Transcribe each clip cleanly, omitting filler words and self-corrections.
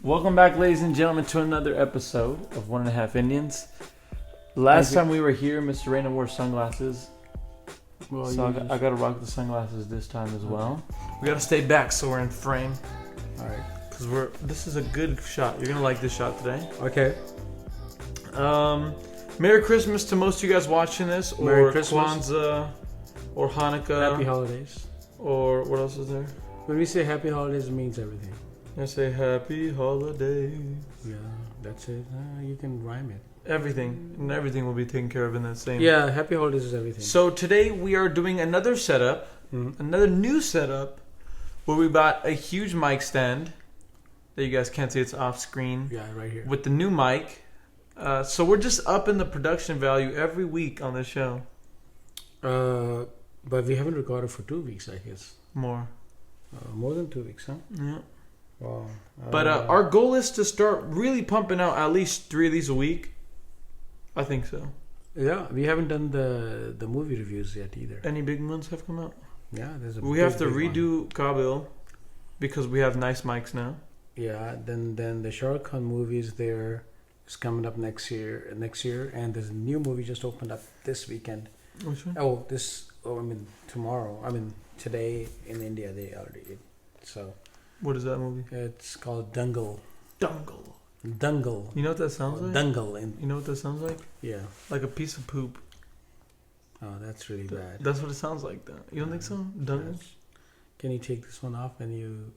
Welcome back, ladies and gentlemen, to another episode of One&AHalfIndians. Last time we were here, Mr. Reyna wore sunglasses. Well, so I gotta rock the sunglasses this time as well. We gotta stay back so we're in frame. Alright. Because this is a good shot. You're gonna like this shot today. Okay. Merry Christmas to most of you guys watching this. Or Merry Christmas. Kwanzaa. Or Hanukkah. Happy holidays. Or what else is there? When we say happy holidays, it means everything. I say happy holidays. Yeah, that's it. You can rhyme it. Everything. And everything will be taken care of in that same. Yeah, happy holidays is everything. So today we are doing another setup. Another new setup. Where we bought a huge mic stand. That you guys can't see. It's off screen. Yeah, right here. With the new mic. So we're just upping the production value every week on this show. But we haven't recorded for 2 weeks, I guess. More than 2 weeks, huh? Yeah. Wow. But our goal is to start really pumping out at least 3 of these a week. I think so. Yeah, we haven't done the movie reviews yet either. Any big ones have come out? Yeah, there's a We have to redo Kabil because we have nice mics now. Yeah, then the Shah Rukh Khan movies there is coming up next year, and there's a new movie just opened up this weekend. Which one? Tomorrow. Today in India they already did. So. What is that movie? It's called Dangal. Dangal. You know what that sounds like? Dangal. You know what that sounds like? Yeah. Like a piece of poop. Oh, that's really bad. That's what it sounds like, though. You don't think so? Dangal? Can you take this one off when you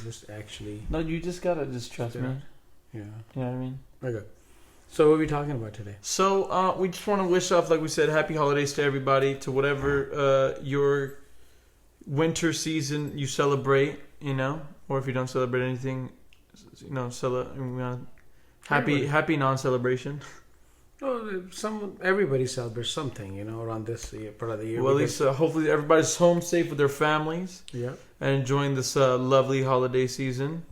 just actually... No, you just gotta just trust me. Yeah. You know what I mean? Okay. So what are we talking about today? So we just want to wish off, like we said, happy holidays to everybody, to whatever your winter season you celebrate, or if you don't celebrate anything, happy non-celebration. Oh, everybody celebrates something, around this part of the year. Well, at least hopefully everybody's home safe with their families. Yeah. And enjoying this lovely holiday season.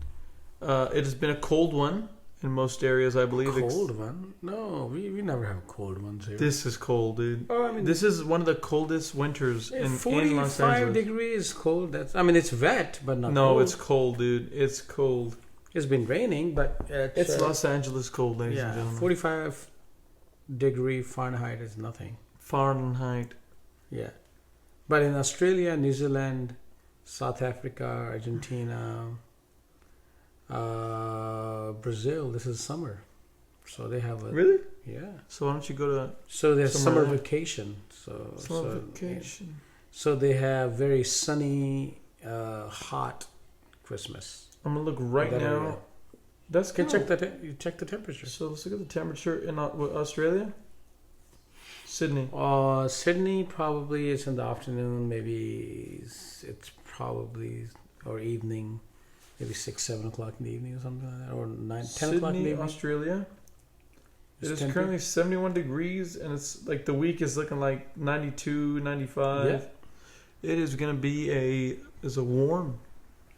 It has been a cold one in most areas, I believe. Cold one? No, we never have cold ones here. This is cold, dude. Oh, this is one of the coldest winters in Los Angeles. 45 degrees cold. It's wet, but not cold. No, it's cold, dude. It's cold. It's been raining, but it's Los Angeles cold, ladies and gentlemen. 45 degree Fahrenheit is nothing. Fahrenheit. Yeah. But in Australia, New Zealand, South Africa, Argentina, Brazil, this is summer. So they have Really? Yeah. So why don't you go to... So there's summer vacation. Vacation. So they have very sunny, hot Christmas. I'm going to look right now. Area. That's Can check the temperature. So let's look at the temperature in Australia. Sydney. Sydney probably it's in the afternoon. Maybe it's probably or evening. Maybe 6-7 o'clock in the evening or something like that, or 10 o'clock in the evening. Australia. It is currently 71 degrees, and it's like the week is looking like 92, 95. Yeah. It is going to be warm.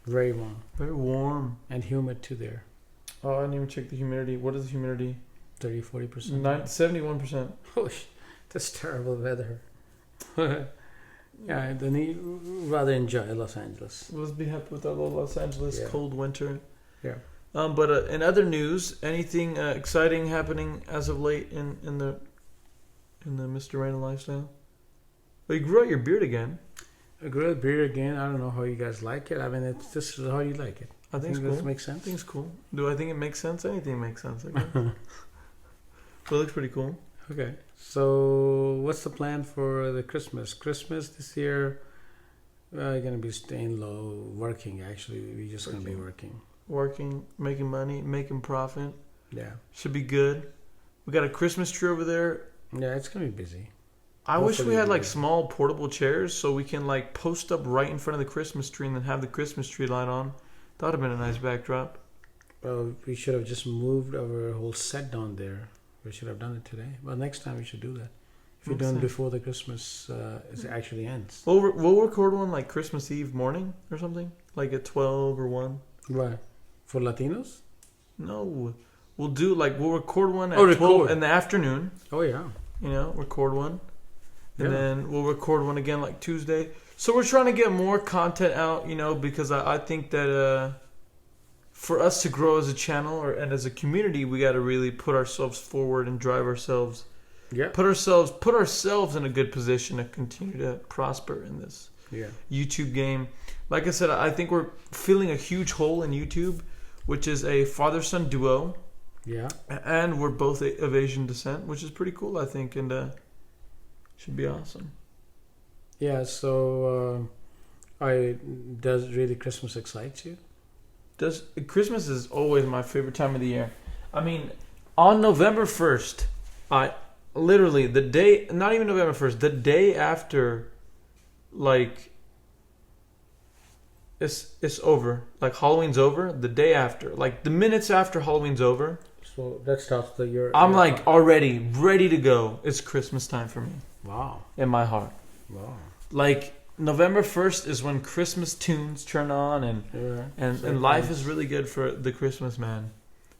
Very warm. Very warm. And humid too there. Oh, I didn't even check the humidity. What is the humidity? 30-40%. 71%. Oh, that's terrible weather. Yeah, then you rather enjoy Los Angeles. Let's be happy with our little Los Angeles cold winter. Yeah. But in other news, anything exciting happening as of late in the Mr. Reyna lifestyle? Well, you grew out your beard again. I grew a beard again. I don't know how you guys like it. It's just how you like it. I think that makes sense. I think it's cool. Do I think it makes sense? Anything makes sense, I guess. But it looks pretty cool. Okay. So what's the plan for the Christmas? Christmas this year, we're going to be staying low, working actually. We're just going to be working. Working, making money, making profit. Yeah. Should be good. We got a Christmas tree over there. Yeah, it's going to be busy. I wish we had like small portable chairs so we can like post up right in front of the Christmas tree and then have the Christmas tree light on. That would have been a nice backdrop. Well, we should have just moved our whole set down there. We should have done it today. Well, next time we should do that. If we done before the Christmas it actually ends. We'll record one like Christmas Eve morning or something, like at 12 or 1. Right. For Latinos? No, we'll record one at 12 in the afternoon. Oh yeah. Record one, and then we'll record one again like Tuesday. So we're trying to get more content out, because I think that for us to grow as a channel and as a community, we got to really put ourselves forward and drive ourselves. Yeah. Put ourselves in a good position to continue to prosper in this YouTube game. Like I said, I think we're filling a huge hole in YouTube, which is a father-son duo. Yeah. And we're both of Asian descent, which is pretty cool, I think, and should be awesome. Yeah, so does really Christmas excite you? Christmas is always my favorite time of the year. I mean, on November 1st, literally the day, not even November 1st, the day after, like, it's over. Like, Halloween's over, the day after. Like, the minutes after Halloween's over. So that starts the year. I'm like already ready to go. It's Christmas time for me. Wow. In my heart. Wow. Like, November 1st is when Christmas tunes turn on and life is really good for the Christmas man.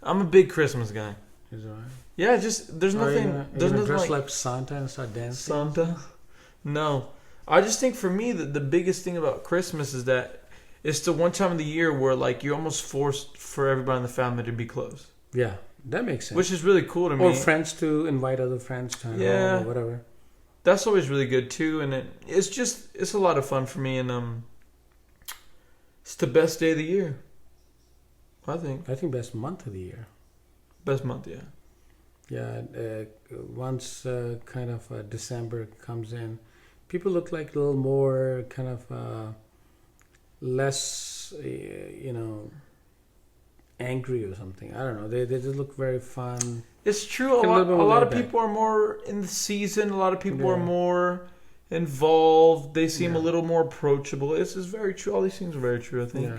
I'm a big Christmas guy. Is that right? Yeah, just there's nothing. There's nothing dress like Santa and start dancing. Santa? No, I just think for me that the biggest thing about Christmas is that it's the one time of the year where like you're almost forced for everybody in the family to be close. Yeah, that makes sense. Which is really cool to me. Or friends to invite other friends to home or whatever. That's always really good too, and it's a lot of fun for me, and it's the best day of the year. I think best month of the year. Best month, yeah. Yeah, once kind of December comes in, people look like a little more kind of less, angry or something. I don't know. They just look very fun. It's true. A lot of people are more in the season. A lot of people are more involved. They seem a little more approachable. This is very true. All these things are very true, I think. Yeah.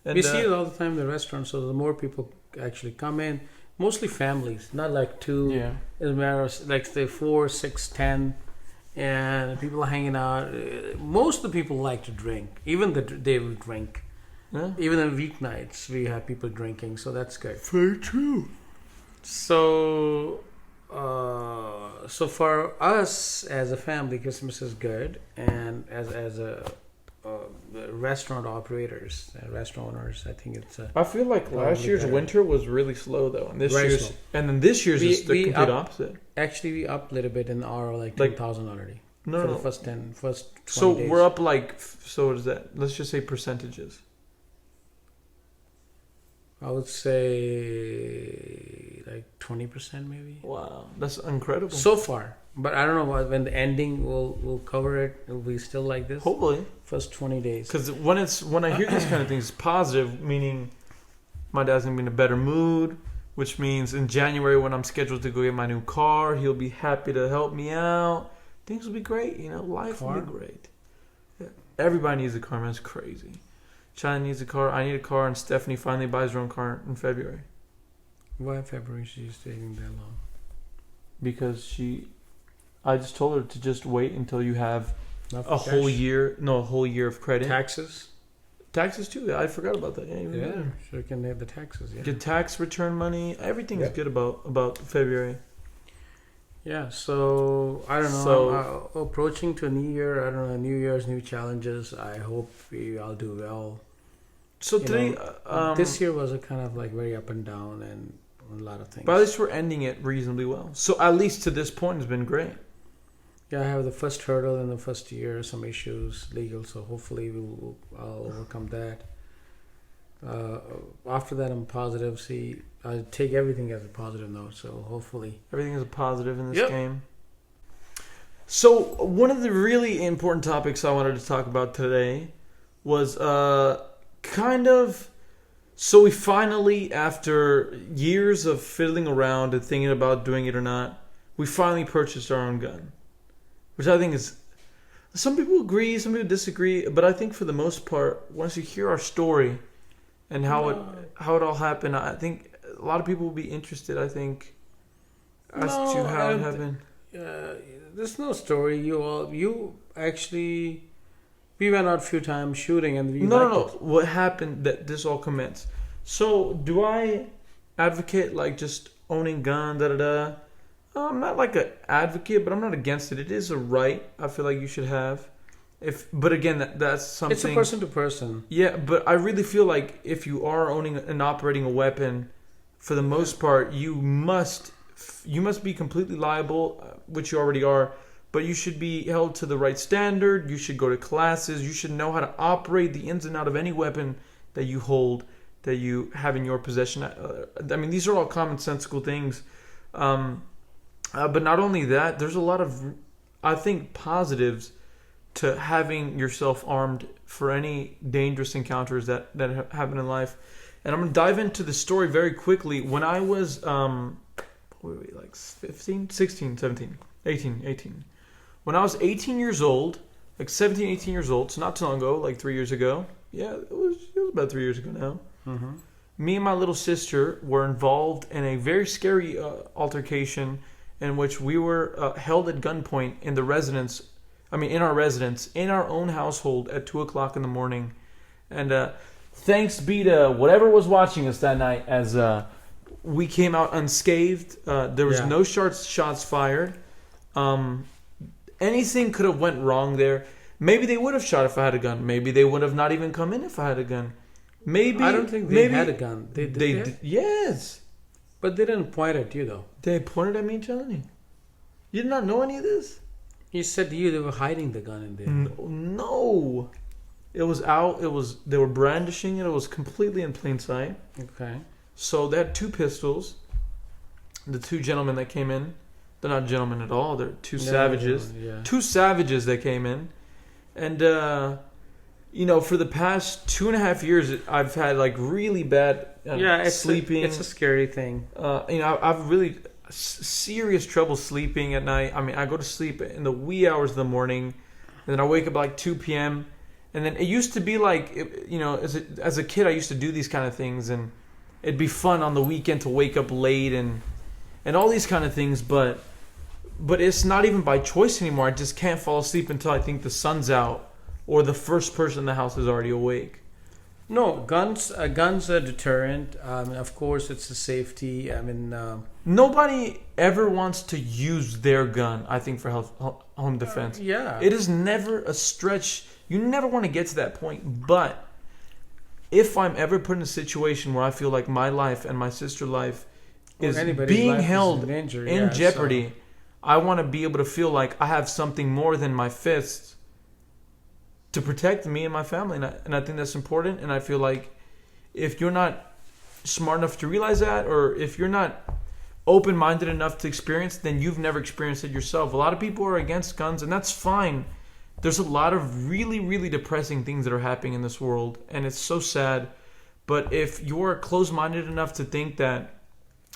And we see it all the time in the restaurant. So the more people actually come in, mostly families, not like two. Yeah. It's a matter of like say 4, 6, 10, and people are hanging out. Most of the people like to drink. Even they will drink. Yeah. Even on weeknights, we have people drinking. So that's good. Very true. So, so for us as a family, Christmas is good, and as a restaurant operators, restaurant owners, I think it's. I feel like last year's winter was really slow though, and this year's is the complete opposite. Actually, we up a little bit in our like 10,000 already. No, for the first 20 so days. We're up like what is that? Let's just say percentages. I would say like 20% maybe. Wow, that's incredible. So far. But I don't know when the ending will cover it. Will be still like this? Hopefully. First 20 days. Because when I hear these kind of things, it's positive, meaning my dad's going to be in a better mood, which means in January when I'm scheduled to go get my new car, he'll be happy to help me out. Things will be great, life will be great. Yeah. Everybody needs a car, man. It's crazy. China needs a car. I need a car, and Stephanie finally buys her own car in February. Why February? She's taking that long. Because I just told her to just wait until you have a whole year of credit. Taxes too. I forgot about that. Yeah, so you can have the taxes. Yeah. Get tax return money. Everything is good about February. Yeah, so I don't know. So, approaching to a new year, I don't know. New Year's, new challenges. I hope we all do well. So today, this year was a kind of like very up and down and a lot of things. But at least we're ending it reasonably well. So at least to this point, it's been great. Yeah, I have the first hurdle in the first year, some issues, legal. So hopefully I'll overcome that. After that, I'm positive. I take everything as a positive note. So hopefully everything is a positive in this game. So one of the really important topics I wanted to talk about today was so we finally, after years of fiddling around and thinking about doing it or not, we finally purchased our own gun, which I think is. Some people agree, some people disagree, but I think for the most part, once you hear our story and how it all happened, I think a lot of people will be interested. I think as to how it happened. There's no story. You actually. We went out a few times shooting and we liked it. What happened that this all commenced? So do I advocate like just owning gun, I'm not like an advocate, but I'm not against it. It is a right I feel like you should have. But again, that's something. It's a person to person. Yeah, but I really feel like if you are owning and operating a weapon, for the most part, you must be completely liable, which you already are. But you should be held to the right standard. You should go to classes. You should know how to operate the ins and out of any weapon that you hold, that you have in your possession. I mean, these are all commonsensical things. But not only that, there's a lot of, I think, positives to having yourself armed for any dangerous encounters that happen in life. And I'm going to dive into the story very quickly. When I was, what were we, like 15, 16, 17, 18. When I was 18 years old, like 17, 18 years old, so not too long ago, like 3 years ago. Yeah, it was about 3 years ago now. Mm-hmm. Me and my little sister were involved in a very scary altercation in which we were held at gunpoint in our residence, in our own household at 2 o'clock in the morning. And thanks be to whatever was watching us that night, as we came out unscathed. There was no shots fired. Anything could have went wrong there. Maybe they would have shot if I had a gun. Maybe they would have not even come in if I had a gun. Maybe I don't think they had a gun. They yes. But they didn't point at you, though. They pointed at me, Johnny. You did not know any of this? You said to you they were hiding the gun in there. No. It was out. They were brandishing it. It was completely in plain sight. Okay. So they had two pistols. The two gentlemen that came in, they're not gentlemen at all. They're two savages. Yeah. Two savages that came in. And, for the past 2.5 years, I've had like really bad sleeping. It's a scary thing. I've really serious trouble sleeping at night. I mean, I go to sleep in the wee hours of the morning, and then I wake up like 2 p.m. And then it used to be like, as a kid, I used to do these kind of things, and it'd be fun on the weekend to wake up late and all these kind of things. But it's not even by choice anymore. I just can't fall asleep until I think the sun's out or the first person in the house is already awake. No, guns are deterrent. Of course, it's a safety. Nobody ever wants to use their gun, I think, for home defense. Yeah. It is never a stretch. You never want to get to that point. But if I'm ever put in a situation where I feel like my life and my sister's life is being held in jeopardy, I want to be able to feel like I have something more than my fists to protect me and my family. And I think that's important. And I feel like if you're not smart enough to realize that, or if you're not open-minded enough to experience, then you've never experienced it yourself. A lot of people are against guns, and that's fine. There's a lot of really, really depressing things that are happening in this world, and it's so sad. But if you're closed-minded enough to think that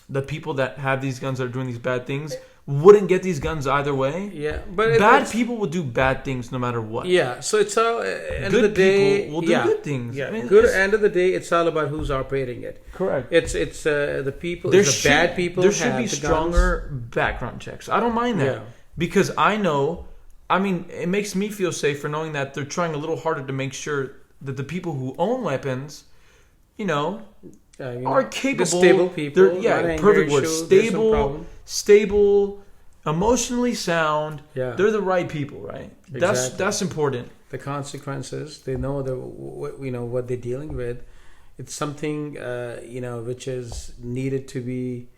the people that have these guns that are doing these bad things wouldn't get these guns either way. Yeah, but bad people will do bad things no matter what. Yeah, so it's all end good of the day. People will do good things. Yeah, end of the day, it's all about who's operating it. Correct. It's the people. Bad people. There should be stronger background checks. I don't mind that because I know. I mean, it makes me feel safer knowing that they're trying a little harder to make sure that the people who own weapons, are capable. Stable people. Perfect word. Stable, emotionally sound. Yeah. They're the right people, right? Exactly. That's important. The consequences. They know what they're dealing with. It's something which is needed to be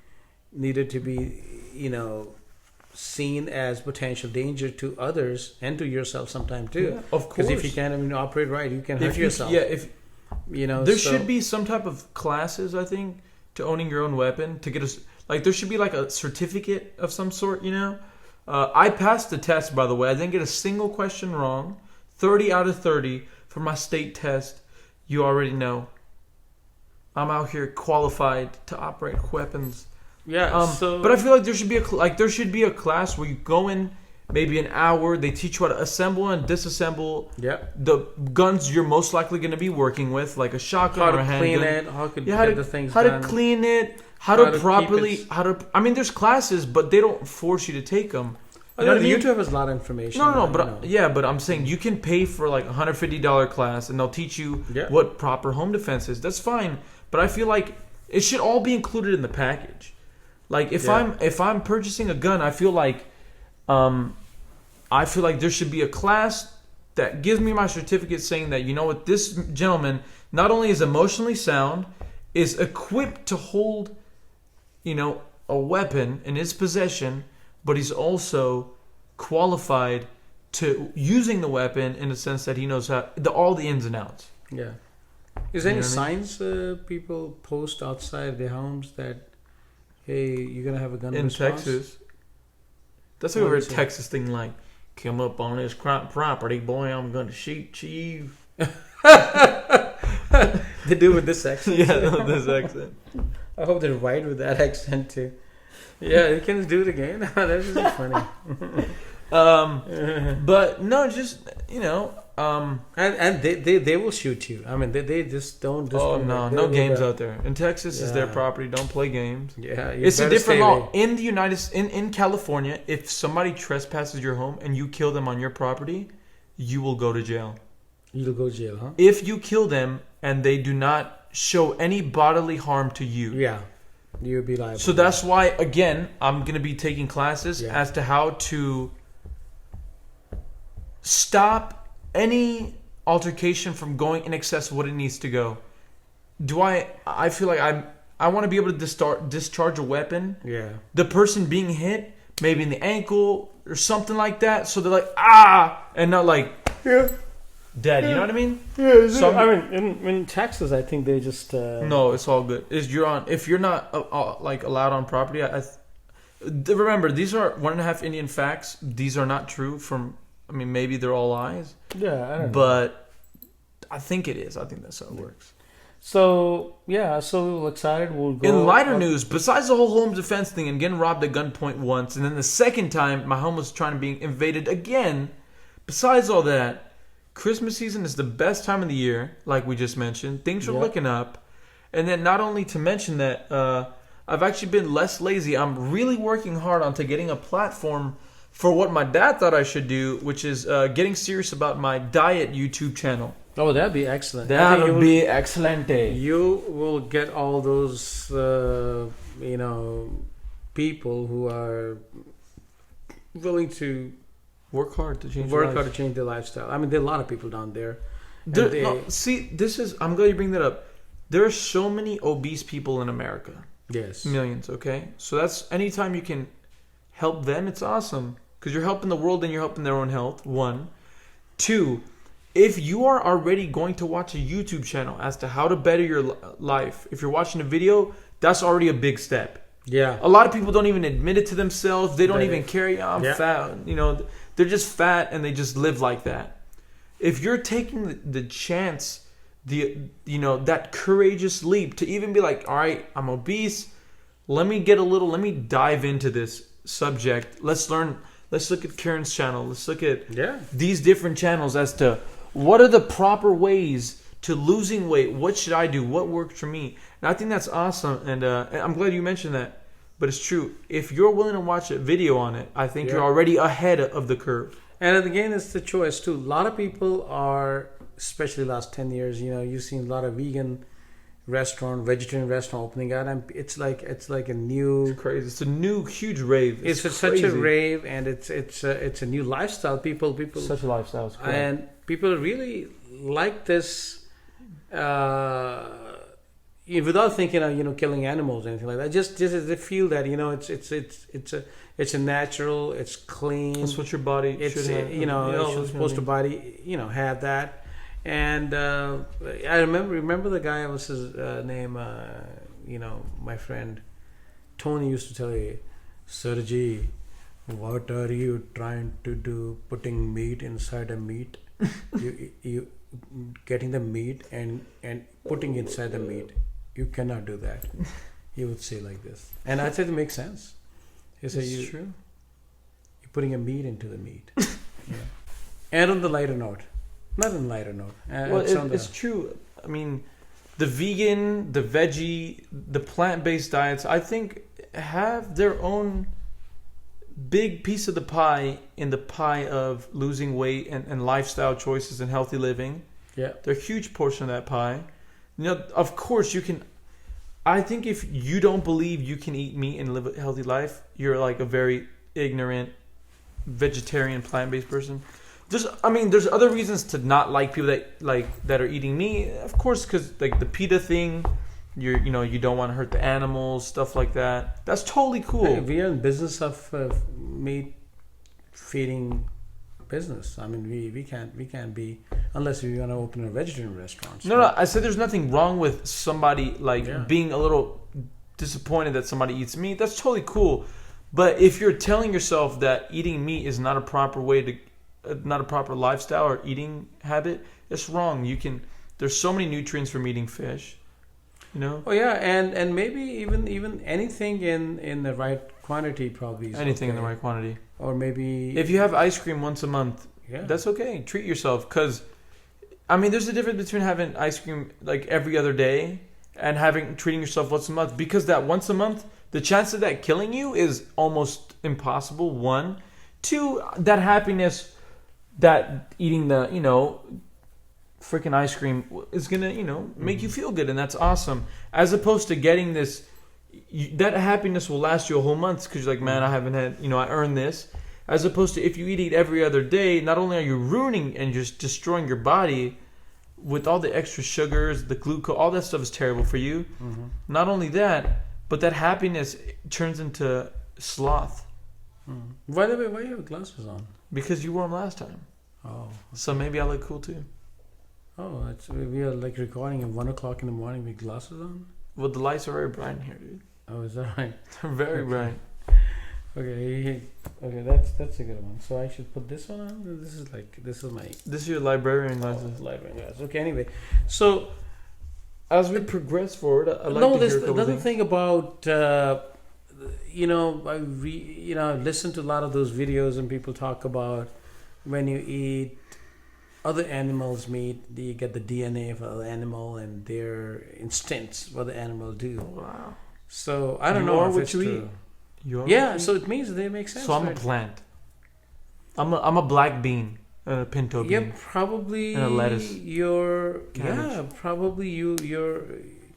seen as potential danger to others and to yourself sometimes too. Yeah, of course. Because if you can't operate right, you can hurt yourself. There should be some type of classes, I think, to owning your own weapon, to get there should be like a certificate of some sort, I passed the test, by the way. I didn't get a single question wrong. 30 out of 30 for my state test. You already know. I'm out here qualified to operate weapons. Yeah. But I feel like there should be a class where you go in maybe an hour. They teach you how to assemble and disassemble the guns you're most likely going to be working with, like a shotgun or a handgun. How to clean it. How to properly. I mean, there's classes, but they don't force you to take them. YouTube has a lot of information. But I'm saying you can pay for like $150 class, and they'll teach you what proper home defense is. That's fine, but I feel like it should all be included in the package. Like if I'm purchasing a gun, I feel like there should be a class that gives me my certificate saying that, you know what, this gentleman not only is emotionally sound, is equipped to hold, you know, a weapon in his possession, but he's also qualified to using the weapon in the sense that he knows all the ins and outs. Yeah. Is there any signs people post outside their homes that, hey, you're going to have a gun in response? Texas? That's a very Texas thing, like, come up on this property, boy, I'm going to shoot you. They do with this accent. Yeah, with this accent. I hope they write with that accent too. Yeah, you can do it again. That's just funny. But no, just, you know, and they will shoot you. I mean, they just don't. No games out there. In Texas, is their property. Don't play games. Yeah, it's a different law in the in California. If somebody trespasses your home and you kill them on your property, you will go to jail. You'll go to jail, huh? If you kill them and they do not show any bodily harm to you. Yeah. You'll be liable. So that's why, again, I'm going to be taking classes as to how to stop any altercation from going in excess of what it needs to go. I feel like I want to be able to discharge a weapon. Yeah. The person being hit, maybe in the ankle or something like that, so they're like, ah, and not like, dead. You know what I mean? Yeah. So, I mean, in Texas, I think they just no, it's all good. If you're not like allowed on property, remember, these are 1.5 Indian facts. These are not true. Maybe they're all lies. Yeah, I don't know. But I think it is. I think that's how it works. So we're excited. We'll go. In lighter news, besides the whole home defense thing and getting robbed at gunpoint once, and then the second time my home was trying to be invaded again. Besides all that, Christmas season is the best time of the year, like we just mentioned. Things are looking up. And then not only to mention that, I've actually been less lazy. I'm really working hard on getting a platform for what my dad thought I should do, which is getting serious about my diet YouTube channel. Oh, that'd be excellent. That would be excellent. You will get all those, people who are willing to work hard to change their lifestyle. I mean, there are a lot of people down there. I'm glad you bring that up. There are so many obese people in America. Yes. Millions, okay? So that's anytime you can help them, it's awesome. Because you're helping the world and you're helping their own health, 1. 2, if you are already going to watch a YouTube channel as to how to better your life, if you're watching a video, that's already a big step. Yeah. A lot of people don't even admit it to themselves. They don't even care. I'm fat. They're just fat and they just live like that. If you're taking the chance, that courageous leap to even be like, all right, I'm obese. Let me dive into this subject. Let's learn. Let's look at Karen's channel. Let's look at these different channels as to what are the proper ways to losing weight. What should I do? What works for me? And I think that's awesome. And I'm glad you mentioned that. But it's true. If you're willing to watch a video on it, I think you're already ahead of the curve. And again, it's the choice too. A lot of people are, especially last 10 years, you've seen a lot of vegetarian restaurant opening out, and it's like a new. It's crazy. It's a new huge rave. It's such a rave, and it's a new lifestyle. People. Such a lifestyle. It's cool. And people really like this. Without thinking of killing animals or anything like that, just they feel that it's a natural, it's clean. That's what your body should have. It's supposed to have that. And I remember the guy. What's his name? My friend Tony used to tell me, Sergi, what are you trying to do? Putting meat inside a meat? you getting the meat and putting inside the meat. You cannot do that. He would say like this, and I said it makes sense. He said, "It's true. You're putting a meat into the meat." And on the lighter note, not on the lighter note. It's true. I mean, the vegan, the veggie, the plant-based diets, I think, have their own big piece of the pie in the pie of losing weight and lifestyle choices and healthy living. Yeah, they're a huge portion of that pie. Of course you can. I think if you don't believe you can eat meat and live a healthy life, you're like a very ignorant vegetarian plant-based person. there's other reasons to not like people that are eating meat. Of course, because like the PETA thing, you don't want to hurt the animals, stuff like that. That's totally cool. Hey, we are in business of meat feeding business. I mean, we can't be, unless we want to open a vegetarian restaurant. No. I said there's nothing wrong with somebody being a little disappointed that somebody eats meat. That's totally cool. But if you're telling yourself that eating meat is not a proper way to not a proper lifestyle or eating habit, it's wrong. There's so many nutrients from eating fish, Oh yeah, and maybe even anything in the right quantity probably is anything okay. in the right quantity. Or maybe if you have ice cream once a month, that's okay. Treat yourself, because there's a difference between having ice cream like every other day and treating yourself once a month, because that once a month, the chance of that killing you is almost impossible. 1, 2, that happiness that eating the freaking ice cream is gonna make you feel good, and that's awesome. As opposed to getting this, that happiness will last you a whole month, because you're like, man, I haven't had, I earned this. As opposed to if you eat it every other day, not only are you ruining and just destroying your body with all the extra sugars, the glucose, all that stuff is terrible for you. Mm-hmm. Not only that, but that happiness turns into sloth. By the way, why do you have glasses on? Because you wore them last time. Oh. Okay. So maybe I look cool too. Oh, we are like recording at 1 o'clock in the morning with glasses on? Well, the lights are very bright in here, dude. Oh, is that right? They're very bright. Okay, that's a good one. So I should put this one on? This is your librarian glasses. Librarian glasses. Okay, anyway. So as we progress forward, I'd like to hear another thing about I listen to a lot of those videos, and people talk about when you eat other animals' meat, you get the DNA of the animal and their instincts, what the animal do. Wow. So I don't know if it's true. So it means they make sense. So I'm a plant. I'm a black bean, a pinto bean. Yeah, probably. And a lettuce. Probably you're.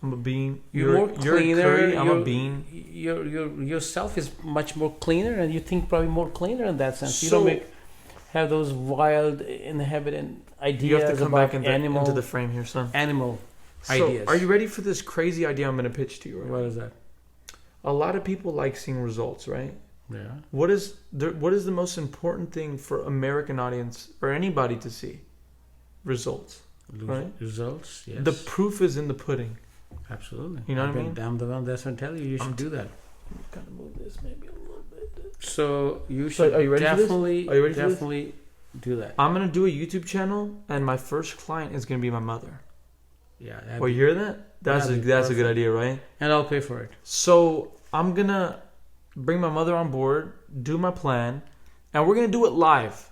I'm a bean. You're more cleaner. Curry, I'm a bean. Yourself is much more cleaner, and you think probably more cleaner in that sense. You don't have those wild inhabitant ideas. You have to come back into the frame here, son. Animal ideas. Are you ready for this crazy idea I'm going to pitch to you? Right? What is that? A lot of people like seeing results, right? Yeah. What is the most important thing for American audience or anybody to see? Results. Right? Results, yes. The proof is in the pudding. Absolutely. You know what I mean? I'm the one that's going to tell you should do that. Kind of move this maybe a little bit. So you should definitely do that. I'm going to do a YouTube channel, and my first client is going to be my mother. Yeah. You hear that? That's a good idea, right? And I'll pay for it. So I'm going to bring my mother on board, do my plan, and we're going to do it live.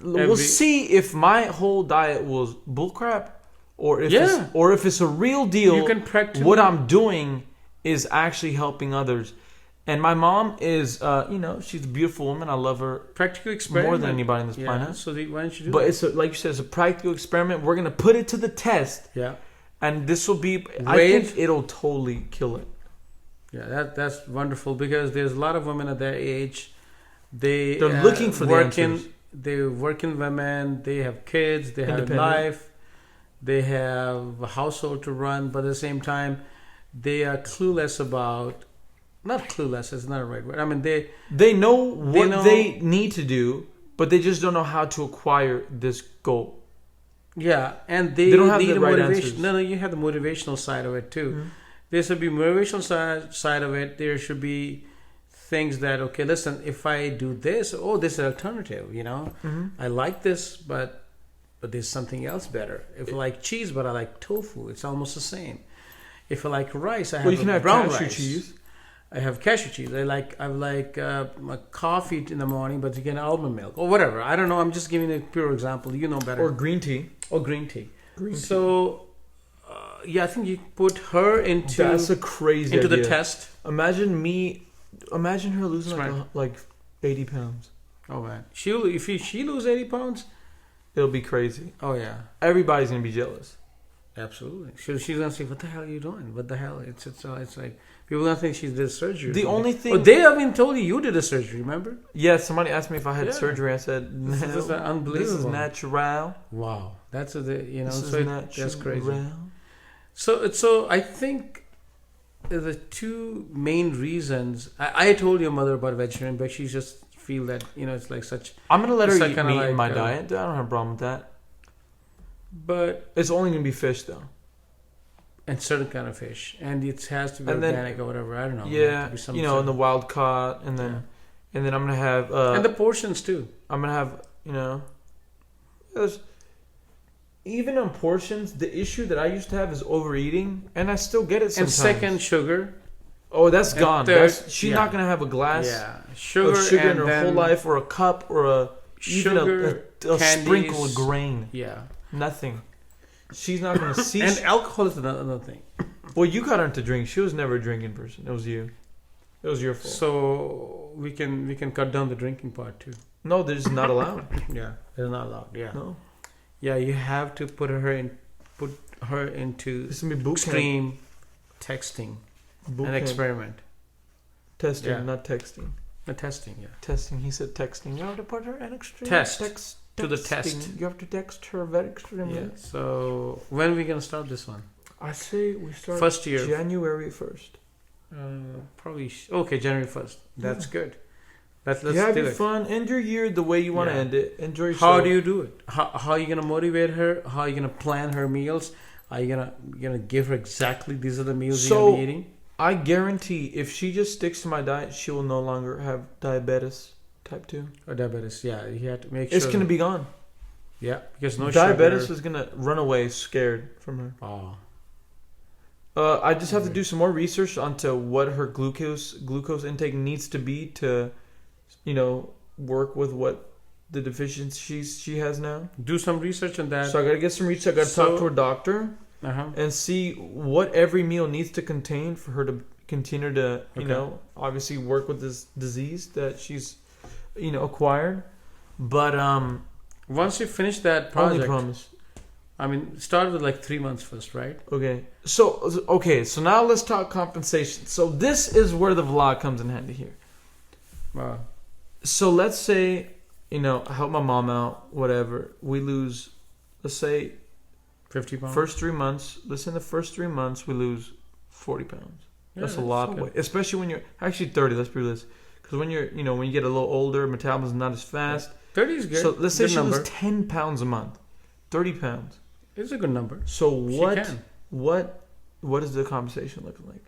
We'll see if my whole diet was bullcrap or if it's a real deal. You can practice what I'm doing is actually helping others. And my mom is, she's a beautiful woman. I love her. Practical experiment. More than anybody on this planet. So why don't you do that? But it's like you said, it's a practical experiment. We're going to put it to the test. Yeah. And this will be, I think it'll totally kill it. Yeah, that's wonderful, because there's a lot of women at their age. They're looking for the answers. They're working women. They have kids. They have life. They have a household to run. But at the same time, they are clueless about... Not clueless, it's not the right word. I mean, they know what they need to do, but they just don't know how to acquire this goal. Yeah, and they don't have need the right answers. No, you have the motivational side of it too. Mm-hmm. There should be motivational side of it. There should be things that, okay, listen, if I do this, this is an alternative, Mm-hmm. I like this, but there's something else better. If I like cheese, but I like tofu, it's almost the same. If I like rice, I have brown rice. Cheese. I have cashew cheese. I like my coffee in the morning, but you get almond milk or whatever. I don't know. I'm just giving a pure example. You know better. Or green tea. So, I think you put her into... That's a crazy into idea. The test. Imagine her losing like 80 pounds. Oh, man. If she lose 80 pounds... It'll be crazy. Oh, yeah. Everybody's going to be jealous. Absolutely. She's gonna say, "What the hell are you doing? What the hell?" It's like people gonna think she did surgery. The only thing. But they haven't told you did a surgery. Remember? Yeah. Somebody asked me if I had surgery. I said, "No, this is unbelievable. This is natural." Wow, that's that's crazy. So I think the two main reasons. I told your mother about vegetarian, but she just feel that it's like such. I'm gonna let her eat meat in my diet. I don't have a problem with that. But it's only gonna be fish though, and certain kind of fish, and it has to be organic or whatever. I don't know. Yeah, and the wild caught, and then I'm gonna have and the portions too. I'm gonna have even on portions. The issue that I used to have is overeating, and I still get it sometimes. And second, sugar. Oh, that's gone. Third, she's not gonna have a glass of sugar in her whole life, or a cup, or even a sprinkle of grain. Yeah. Nothing. She's not going to see. And alcohol is another thing. Well, you got her to drink. She was never a drinking person. It was you. It was your fault. So we can cut down the drinking part too. No, they're just not allowed. Yeah, they're not allowed. Yeah. No. Yeah, you have to put her into extreme texting. An experiment. Testing, not texting. Testing, yeah. Testing. He said texting. You have to put her in extreme test. To the test. You have to text her very extremely. Yeah. So when are we gonna start this one? I say we start first year. January 1st. Probably okay. January 1st. That's good. Let's have your fun. End your year the way you want to end it. Enjoy yourself. How do you do it? How are you gonna motivate her? How are you gonna plan her meals? Are you gonna give her exactly these are the meals you're gonna be eating? I guarantee if she just sticks to my diet, she will no longer have diabetes. Type 2 or diabetes, you have to make sure it's going to be gone. Yeah, because no diabetes sugar. is going to run away scared from her. Oh, I just have to do some more research onto what her glucose intake needs to be to, work with what the deficiencies she has now. Do some research on that. So I got to get some research. I got to talk to her doctor and see what every meal needs to contain for her to continue to, obviously work with this disease that she's acquired. But once you finish that project, only promise. I mean, start with like 3 months first, right? Okay. So now let's talk compensation. So this is where the vlog comes in handy here. Wow. So let's say, I help my mom out, whatever. We lose, let's say 50 pounds. First 3 months, let's say in the first 3 months we lose 40 pounds. That's a lot of weight. Especially when you're actually 30, let's be realistic. Because when you're, when you get a little older, metabolism is not as fast. 30 is good. So let's say she loses 10 pounds a month, 30 pounds. It's a good number. So what does the compensation look like?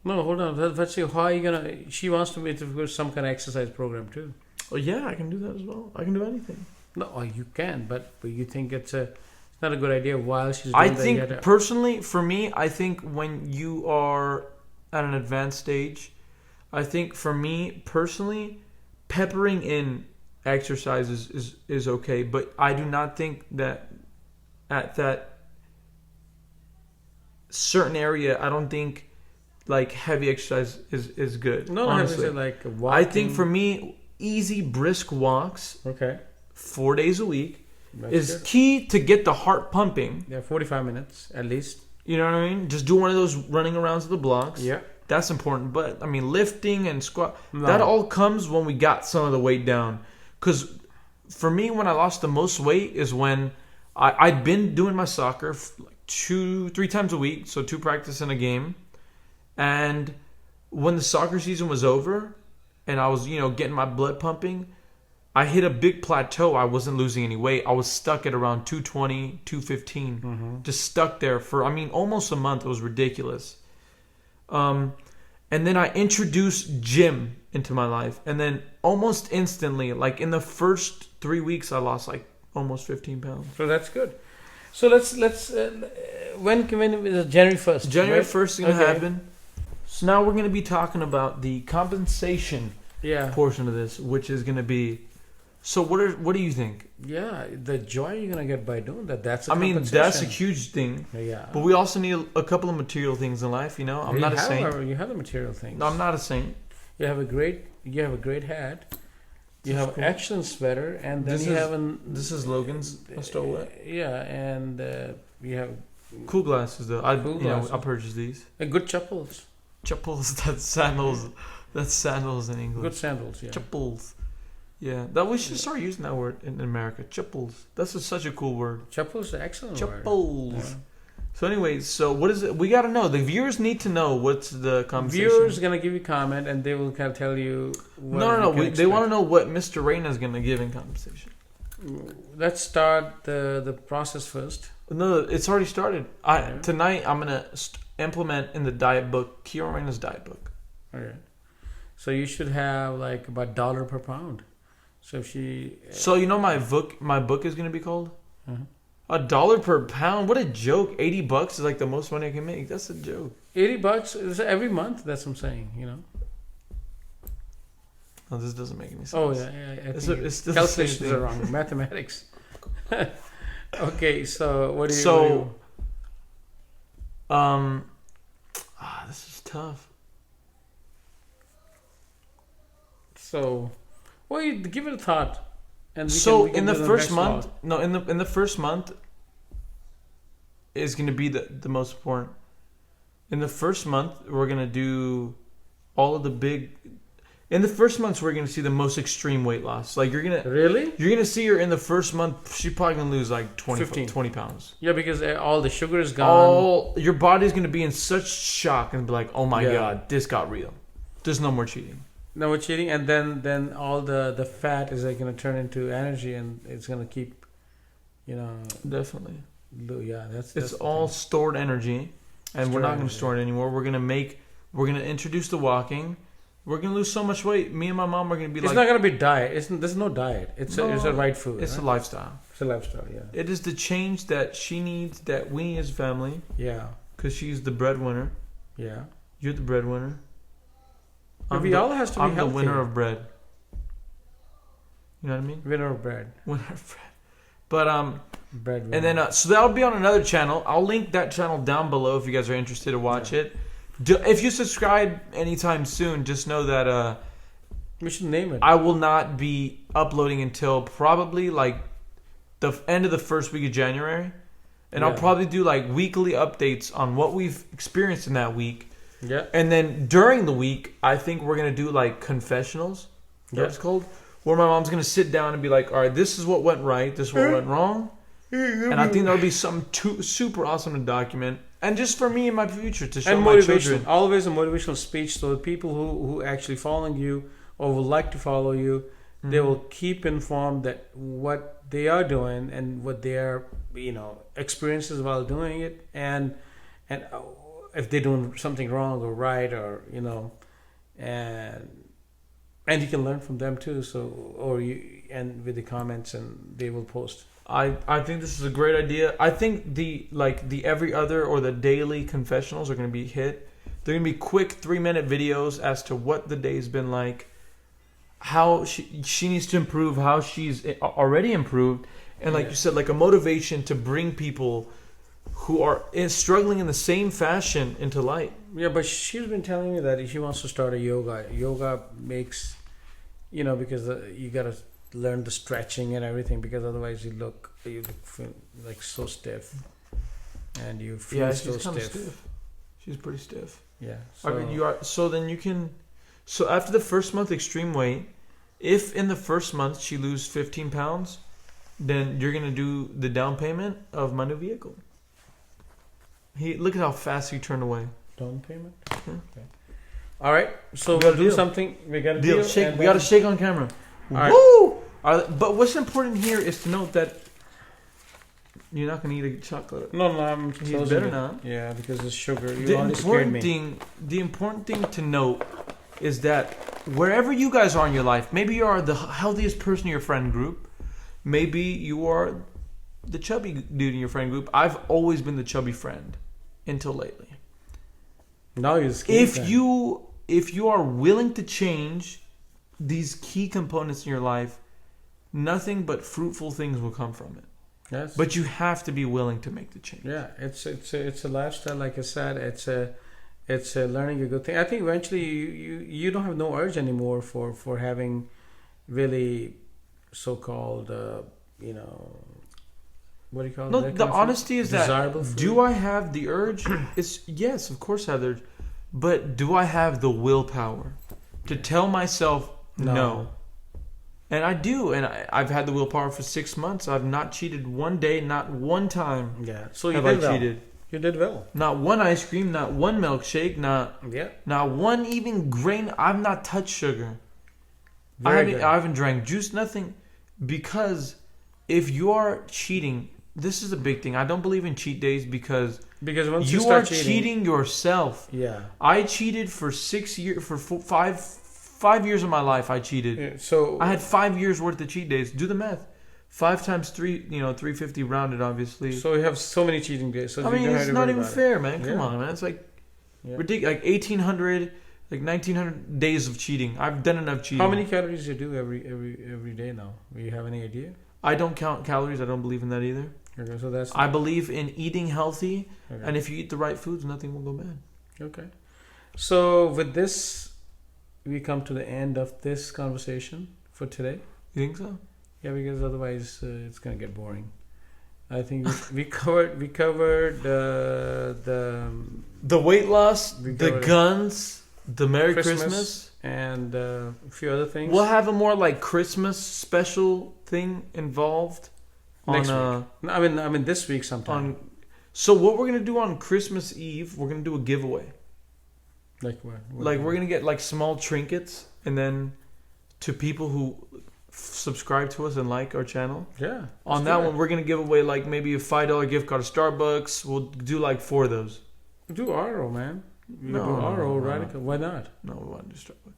No, hold on. Let's see. How are you gonna? She wants to be some kind of exercise program too. Oh yeah, I can do that as well. I can do anything. No, you can, but you think it's not a good idea while she's doing I think personally, for me, I think when you are at an advanced stage, I think for me personally, peppering in exercise is okay, but I do not think that at that certain area, I don't think like heavy exercise is good. No, honestly. Like walking. I think for me, easy brisk walks, 4 days a week, is key to get the heart pumping. Yeah, 45 minutes at least. You know what I mean? Just do one of those running arounds of the blocks. Yeah. That's important. But, I mean, lifting and squat, that all comes when we got some of the weight down. Because for me, when I lost the most weight is when I'd been doing my soccer like 2-3 times a week. So 2 practice and a game. And when the soccer season was over and I was, getting my blood pumping, I hit a big plateau. I wasn't losing any weight. I was stuck at around 220, 215. Mm-hmm. Just stuck there for, almost a month. It was ridiculous. And then I introduced gym into my life. And then almost instantly, like in the first 3 weeks, I lost like almost 15 pounds. So that's good. So let's when is January 1st? January 1st is going to happen. So now we're going to be talking about the compensation portion of this, which is going to be. So what do you think? Yeah, the joy you're gonna get by doing that. That's that's a huge thing. Yeah. But we also need a couple of material things in life. I'm not a saint. You have the material things. No, I'm not a saint. You have a great hat. You have an action sweater, and then this is Logan's. I stole it. Yeah, and you have Cool glasses though. I'll purchase these. Good chappals. Chappals. That's sandals. That's sandals in English. Good sandals. Yeah. Chappals. Yeah, that we should start using that word in America. Chappals. That's such a cool word. Chappals is an excellent word. Chappals. Yeah. So anyways, so what is it? We got to know. The viewers need to know what's the conversation. Viewers going to give you comment and they will kind of tell you what No. They want to know what Mr. Reina is going to give in conversation. Let's start the process first. No, it's already started. Tonight I'm going to implement in the diet book, Kira Reina's diet book. Okay. So you should have like about $1 per pound. So if she... So you know my book is going to be called? $1 per pound? What a joke. $80 is like the most money I can make. That's a joke. $80 is every month. That's what I'm saying, you know. Oh, this doesn't make any sense. Oh, yeah. I think it's still calculations are wrong. Mathematics. Okay, so what do you... this is tough. So, well, you give it a thought. And in the first month, in the first month is going to be the most important. In the first month, we're going to do all of the big. In the first months, we're going to see the most extreme weight loss. Like you're going to see her in the first month. She's probably going to lose like 20 pounds. Yeah, because all the sugar is gone. Your body's going to be in such shock and be like, oh my God, this got real. There's no more cheating. No more cheating, and then all the fat is like going to turn into energy, and it's going to keep, you know. Definitely. Yeah, that's it's all stored energy, and we're not going to store it anymore. We're going to introduce the walking. We're going to lose so much weight. Me and my mom are going to be it's not going to be diet. There's no diet. It's a right food. It's a lifestyle. It's a lifestyle, yeah. It is the change that she needs, that we need as a family. Yeah. Because she's the breadwinner. Yeah. You're the breadwinner. All has to be I'm healthy. the winner of bread. You know what I mean? Winner of bread. Winner of bread. But bread. And then so that'll be on another channel. I'll link that channel down below if you guys are interested to watch it. If you subscribe anytime soon, just know that we should name it. I will not be uploading until probably like the end of the first week of January, and I'll probably do like weekly updates on what we've experienced in that week. Yeah. And then during the week, I think we're going to do like confessionals. That's called. Where my mom's going to sit down and be like, all right, this is what went right. This is what went wrong. And I think that'll be something super awesome to document. And just for me in my future to show my children. Always a motivational speech. So the people who actually following you or would like to follow you, they will keep informed that what they are doing and what their experiences while doing it. And if they're doing something wrong or right, or and you can learn from them too. So and with the comments, and they will post. I think this is a great idea. I think the every other or the daily confessionals are going to be hit. They're going to be quick 3-minute videos as to what the day's been like, how she needs to improve, how she's already improved, and like you said, like a motivation to bring people who are struggling in the same fashion into light. Yeah, but she's been telling me that she wants to start a yoga. Yoga makes, because you got to learn the stretching and everything, because otherwise you look like so stiff, and you feel so stiff. She's pretty stiff. Yeah. So. I mean, you are. So then you can. So after the first month extreme weight, if in the first month she loses 15 pounds, then you're gonna do the down payment of my new vehicle. Look at how fast he turned away. Down payment. Okay. All right. So we'll do something. We got a deal. Shake. We got to shake on camera. All Woo! Right. But what's important here is to note that you're not going to eat a chocolate. No, I'm He's better not. Yeah, because it's sugar. You already scared me. The important thing to note is that wherever you guys are in your life, maybe you are the healthiest person in your friend group. Maybe you are the chubby dude in your friend group. I've always been the chubby friend until lately. Now you're skinny. If you are willing to change these key components in your life, nothing but fruitful things will come from it. Yes. But you have to be willing to make the change. Yeah, it's a lifestyle. Like I said, it's a learning a good thing. I think eventually you don't have no urge anymore for having really so-called what do you call it? No, the honesty is that, food? do I have the urge? It's yes, of course I have the urge. But do I have the willpower to tell myself no? And I do. And I've had the willpower for 6 months. I've not cheated one day, not one time. Yeah. So you have did I well. cheated. You did well. Not one ice cream, not one milkshake, not one even grain. I've not touched sugar. I haven't drank juice, nothing. Because if you are cheating, this is a big thing. I don't believe in cheat days because once you start are cheating yourself. Yeah. I cheated for 6 years, for 5 years of my life. I cheated. Yeah, so I had 5 years worth of cheat days. Do the math. 5 times 3, 350 rounded, obviously. So you have so many cheating days. So I mean, it's not even fair, man. Come on, man. It's like ridiculous. Like 1,800, like 1,900 days of cheating. I've done enough cheating. How many calories do you do every day now? Do you have any idea? I don't count calories. I don't believe in that either. Okay, so I believe in eating healthy, and if you eat the right foods, nothing will go bad. Okay. So with this, we come to the end of this conversation for today. You think so? Yeah, because otherwise it's gonna get boring. I think we covered the weight loss, the guns, the Merry Christmas, and a few other things. We'll have a more like Christmas special thing involved next week. I mean this week sometime. So what we're gonna do on Christmas Eve? We're gonna do a giveaway. Like what? Like we're gonna get like small trinkets, and then to people who subscribe to us and like our channel. Yeah. On that one, we're gonna give away like maybe a $5 gift card to Starbucks. We'll do like 4 of those. Do RO, man. No, Radical. Why not? No, we want to do Starbucks.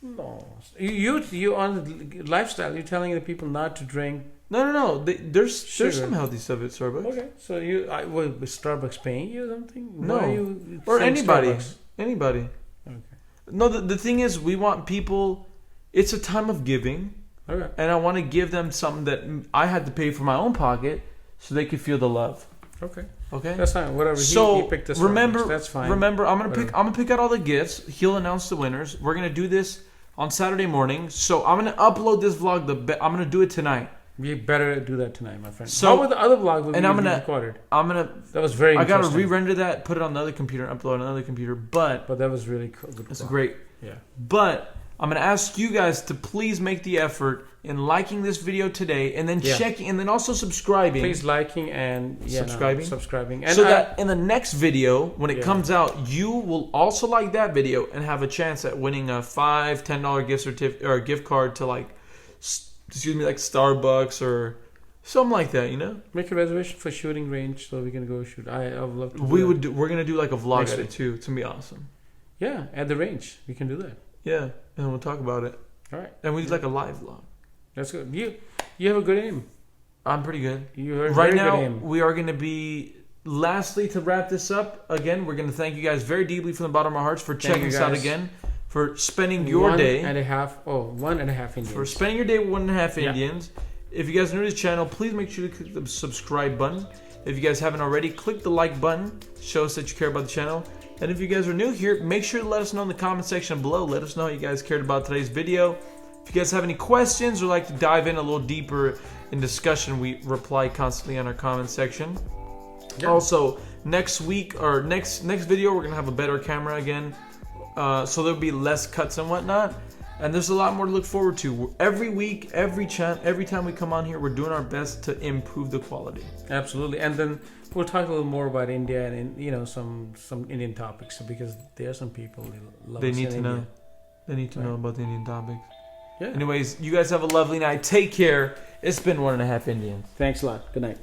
No. You on the lifestyle. You're telling the people not to drink. No. There's some healthy stuff at Starbucks. Okay. So was Starbucks paying you something? No. Why are you or anybody. Starbucks? Anybody. Okay. No, the thing is, we want people. It's a time of giving. Okay. And I want to give them something that I had to pay for my own pocket, so they could feel the love. Okay. Okay. That's fine. Whatever. So he picked this. remember, that's fine. Remember, I'm gonna pick out all the gifts. He'll announce the winners. We're gonna do this on Saturday morning. So I'm gonna upload this vlog. I'm gonna do it tonight. We better do that tonight, my friend. So, how about the other vlog and I'm gonna recorded? That was very. I gotta re-render that, put it on the other computer, upload on another computer. But that was really cool. It's great. Yeah. But I'm gonna ask you guys to please make the effort in liking this video today, and then checking, and then also subscribing. Please liking and subscribing. And so that in the next video, when it comes out, you will also like that video and have a chance at winning a $5, $10 gift certificate or a gift card to like Starbucks or something like that. Make a reservation for shooting range so we can go shoot. I would love to. We're gonna do like a vlog at it too. It's gonna be awesome. Yeah, at the range we can do that. Yeah, and we'll talk about it. All right. And we do like a live vlog. That's good. You have a good aim. I'm pretty good. You have right very now, good aim. We are going to be. Lastly, to wrap this up, again, we're going to thank you guys very deeply from the bottom of our hearts for checking us out again, for spending your day. 1.5 Indians. For spending your day with 1.5 Indians. If you guys are new to the channel, please make sure to click the subscribe button. If you guys haven't already, click the like button. Show us that you care about the channel. And if you guys are new here, make sure to let us know in the comment section below. Let us know how you guys cared about today's video. If you guys have any questions or like to dive in a little deeper in discussion, we reply constantly on our comment section. Yeah. Also, next week or next video, we're gonna have a better camera again, so there'll be less cuts and whatnot. And there's a lot more to look forward to. Every week, every time we come on here, we're doing our best to improve the quality. Absolutely, and then we'll talk a little more about India and some Indian topics, because there are some people they need to know. They need to know about the Indian topics. Yeah. Anyways, you guys have a lovely night. Take care. It's been 1.5 Indians. Thanks a lot. Good night.